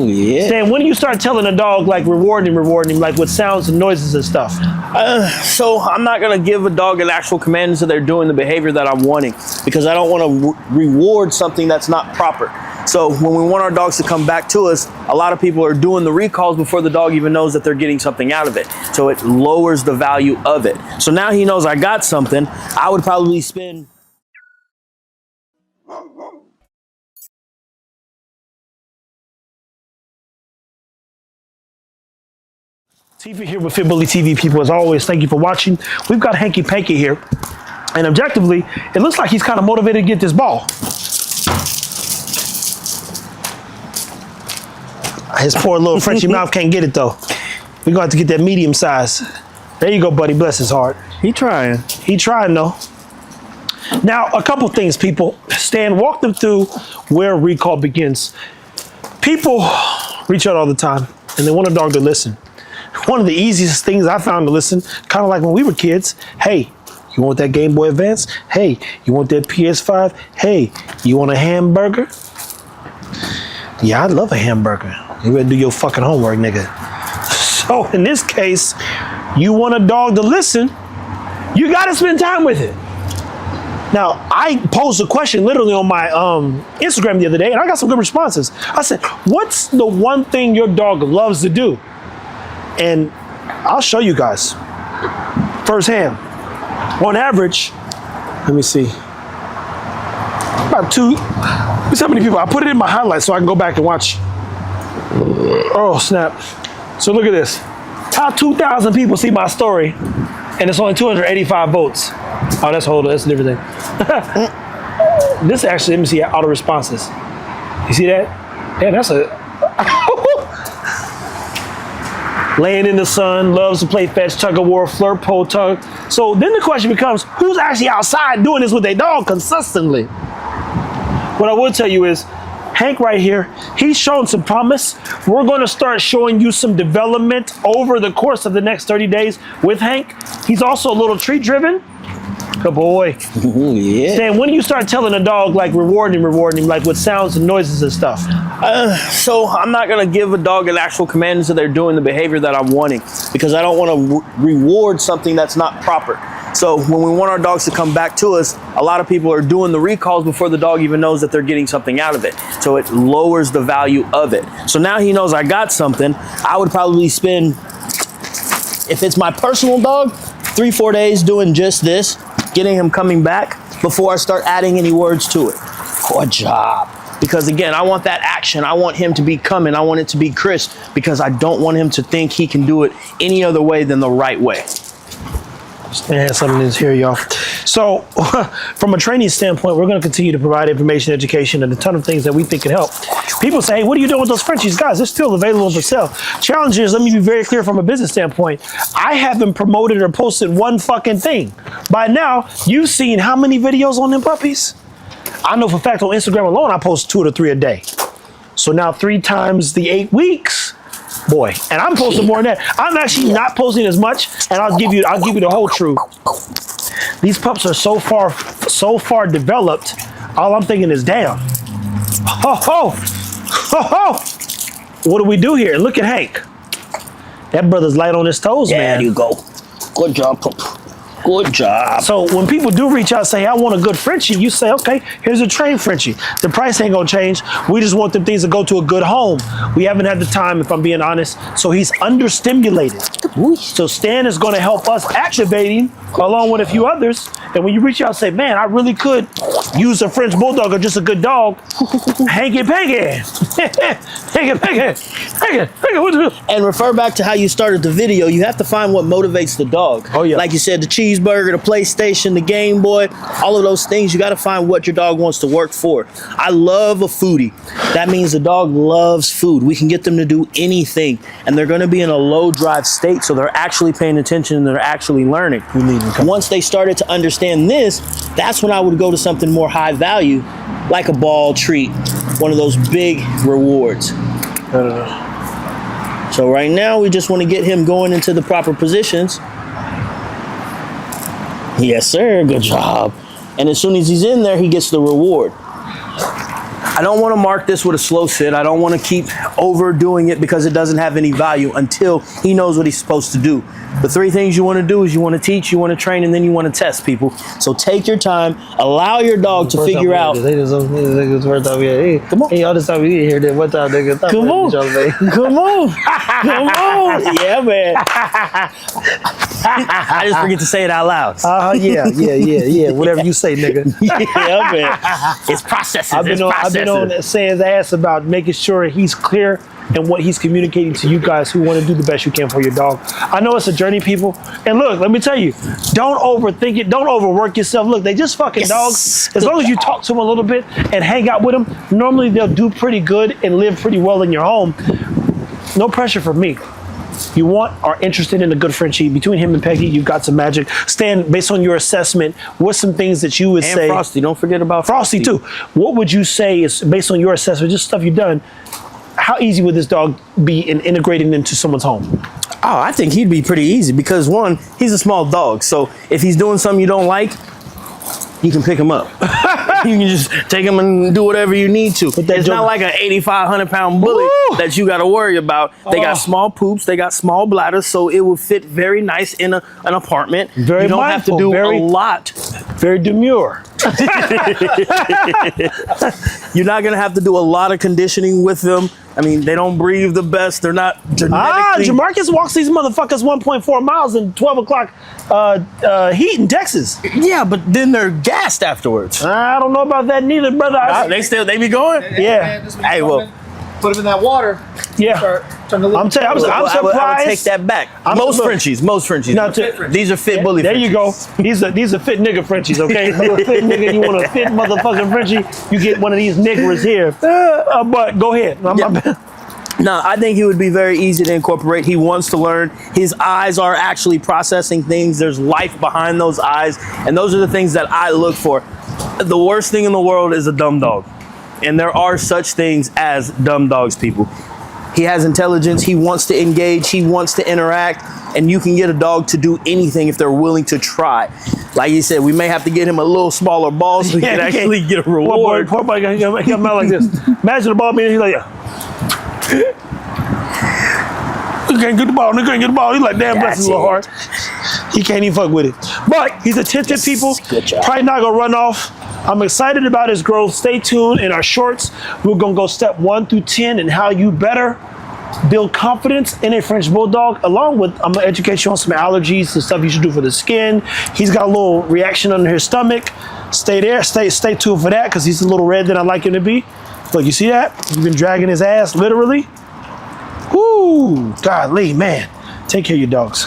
Yeah. Stan, when do you start telling a dog, like rewarding him, like with sounds and noises and stuff? So I'm not gonna give a dog an actual command until they're doing the behavior that I'm wanting, because I don't want to reward something that's not proper. So when we want our dogs to come back to us, a lot of people are doing the recalls before the dog even knows that they're getting something out of it. So it lowers the value of it. So now he knows I got something. I would probably spend... TV here with Fit Bully TV, people. As always, thank you for watching. We've got Hanky Panky here, and objectively, it looks like he's kind of motivated to get this ball. His poor little Frenchy mouth can't get it though. We're gonna have to get that medium size. There you go, buddy. Bless his heart. He trying. He trying though. Now, a couple things, people. Stan, walk them through where recall begins. People reach out all the time, and they want a dog to listen. One of the easiest things I found to listen, kind of like when we were kids. Hey, you want that Game Boy Advance? Hey, you want that PS5? Hey, you want a hamburger? Yeah, I'd love a hamburger. You better do your fucking homework, nigga. So in this case, you want a dog to listen, you gotta spend time with it. Now, I posed a question literally on my Instagram the other day, and I got some good responses. I said, what's the one thing your dog loves to do? And I'll show you guys firsthand. On average, let me see, about let's see how many people. I put it in my highlights so I can go back and watch. Oh, snap. So look at this. Top 2,000 people see my story, and it's only 285 votes. Oh, that's a different thing. This actually, let me see auto responses. You see that? Yeah, that's a... Laying in the sun, loves to play fetch, tug of war, flirt, pull, tug. So then the question becomes, who's actually outside doing this with their dog consistently? What I will tell you is, Hank right here, he's shown some promise. We're going to start showing you some development over the course of the next 30 days with Hank. He's also a little treat driven. Good boy. Yeah. Stan, when do you start telling a dog, like rewarding him, like with sounds and noises and stuff? So I'm not gonna give a dog an actual command until they're doing the behavior that I'm wanting, because I don't want to reward something that's not proper. So when we want our dogs to come back to us, a lot of people are doing the recalls before the dog even knows that they're getting something out of it. So it lowers the value of it. So now he knows I got something. I would probably spend, if it's my personal dog, 3-4 days doing just this, getting him coming back before I start adding any words to it. Good job. Because again, I want that action. I want him to be coming. I want it to be crisp, because I don't want him to think he can do it any other way than the right way. Yeah, something is here, y'all. So from a training standpoint, we're going to continue to provide information, education, and a ton of things that we think can help. People say, hey, what are you doing with those Frenchies? Guys, they're still available for sale. Challenge is, let me be very clear from a business standpoint. I haven't promoted or posted one fucking thing. By now, you've seen how many videos on them puppies? I know for a fact on Instagram alone, I post 2 to 3 a day. So now 3 times the 8 weeks, boy, and I'm posting more than that. I'm actually not posting as much, and I'll give you the whole truth. These pups are so far developed. All I'm thinking is, damn. Ho ho, ho ho. What do we do here? Look at Hank. That brother's light on his toes, man. There you go. Good job, pup. Good job. So when people do reach out and say, hey, I want a good Frenchie, you say, okay, here's a trained Frenchie. The price ain't gonna change. We just want them things to go to a good home. We haven't had the time, if I'm being honest. So he's understimulated. So Stan is gonna help us activating along with a few others. And when you reach out and say, man, I really could use a French Bulldog or just a good dog, Hanky Panky. Hanky Panky. Hanky Panky. And refer back to how you started the video. You have to find what motivates the dog. Oh, yeah. Like you said, the cheeseburger, the PlayStation, the Game Boy, all of those things. You got to find what your dog wants to work for. I love a foodie. That means the dog loves food. We can get them to do anything, and they're going to be in a low drive state, so they're actually paying attention and they're actually learning. Once they started to understand this, that's when I would go to something more high value, like a ball treat, one of those big rewards. So right now, we just want to get him going into the proper positions. Yes, sir. Good job. And as soon as he's in there, he gets the reward. I don't want to mark this with a slow sit. I don't want to keep overdoing it because it doesn't have any value until he knows what he's supposed to do. The 3 things you want to do is you want to teach, you want to train, and then you want to test people. So take your time, allow your dog to figure out. They just niggas first time we had. Hey, Come on. Hey, all this time we did here. That one time nigga. Come on. Come on. Come on. Yeah, man. I just forget to say it out loud. Yeah. Whatever you say, nigga. Yeah, man. It's processes. I've been on Say's ass about making sure he's clear and what he's communicating to you guys who want to do the best you can for your dog. I know it's a journey, people. And look, let me tell you, don't overthink it. Don't overwork yourself. Look, they just fucking dogs. As long as you talk to them a little bit and hang out with them, normally they'll do pretty good and live pretty well in your home. No pressure from me. You are interested in a good Frenchie. Between him and Peggy, you've got some magic. Stan, based on your assessment, what's some things that you would and say? Frosty, don't forget about Frosty too. What would you say is, based on your assessment, just stuff you've done, how easy would this dog be in integrating into someone's home? Oh, I think he'd be pretty easy because 1, he's a small dog. So if he's doing something you don't like, you can pick him up. You can just take him and do whatever you need to. It's not like an 85, 100-pound bully that you got to worry about. They got small poops, they got small bladders, so it will fit very nice in an apartment. Very you don't mindful, have to do a lot. Very demure. You're not going to have to do a lot of conditioning with them. I mean, they don't breathe the best. They're not genetically... Jamarcus walks these motherfuckers 1.4 miles in 12 o'clock heat in Texas. Yeah, but then they're gassed afterwards. I don't know about that neither, brother. They be going? Yeah. Hey, well... Put them in that water. Yeah. Turn the I'm telling you, I'm surprised. I would take that back. Most Frenchies. Now, These are fit bully there Frenchies. you go. These are fit nigga Frenchies, okay? You a fit nigga, you want a fit motherfucking Frenchie, you get one of these niggers here. But go ahead. No, I think he would be very easy to incorporate. He wants to learn. His eyes are actually processing things. There's life behind those eyes. And those are the things that I look for. The worst thing in the world is a dumb dog. And there are such things as dumb dogs, people. He has intelligence. He wants to engage. He wants to interact. And you can get a dog to do anything if they're willing to try. Like you said, we may have to get him a little smaller ball so he can actually get a reward. Poor boy, he got him out like this. Imagine the ball being, he's like, yeah. He can't get the ball. He can't get the ball. He's like, damn, bless his little heart. He can't even fuck with it. But he's attentive, people. Good job. Probably not going to run off. I'm excited about his growth. Stay tuned in our shorts. We're going to go step 1 through 10 and how you better build confidence in a French Bulldog, along with, I'm going to educate you on some allergies and stuff you should do for the skin. He's got a little reaction under his stomach. Stay there. Stay tuned for that because he's a little red than I like him to be. Look, you see that? He's been dragging his ass, literally. Woo! Golly, man. Take care of your dogs.